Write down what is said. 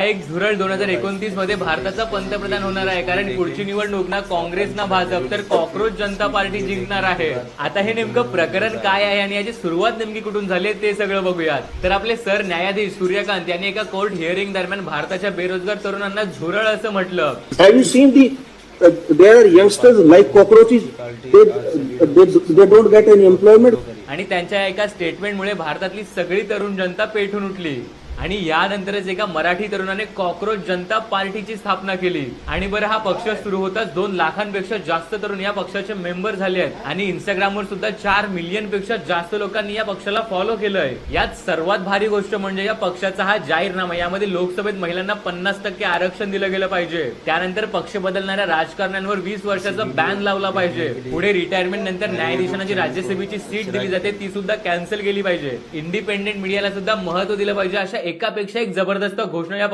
एक झुरळ 2029 मध्ये भारताचा पंतप्रधान होणार आहे, कारण पुढची निवडणूक ना काँग्रेस ना भाजप तर कॉक्रोच जनता पार्टी जिंकणार आहे. आता हे नेमकं प्रकरण काय आहे आणि याची सुरुवात नेमकी कुठून झाली ते सगळं बघूयात. तर आपले सर न्यायाधीश सूर्यकांत यांनी एका कोर्ट हिअरिंग दरम्यान भारताच्या बेरोजगार तरुणांना झुरळ असं म्हटलं. Have you seen there are youngsters like cockroaches, they don't get any employment. आणि त्यांच्या एका स्टेटमेंटमुळे भारतातली सगळी तरुण जनता पेटून उठली आणि यानंतरच एका मराठी तरुणाने कॉक्रोच जनता पार्टीची स्थापना केली. आणि बरं, हा पक्ष सुरू होताच 2 लाखांपेक्षा जास्त तरुण या पक्षाचे मेंबर झाले आहेत आणि इंस्टाग्रामवर सुद्धा 4 मिलियन पेक्षा जास्त लोकांनी या पक्षाला फॉलो केलंय. यात सर्वात भारी गोष्ट म्हणजे या पक्षाचा हा जाहीरनामा, यामध्ये लोकसभेत महिलांना 50% आरक्षण दिलं गेलं पाहिजे. त्यानंतर पक्ष बदलणाऱ्या राजकारण्यांवर 20 वर्षाचा बॅन लावला पाहिजे. पुढे रिटायरमेंट नंतर न्यायाधीशांना जी राज्यसभेची सीट दिली जाते ती सुद्धा कॅन्सल केली पाहिजे. इंडिपेंडेंट मीडियाला सुद्धा महत्व दिलं पाहिजे. अशा एकापेक्षा एक जबरदस्त घोषणा या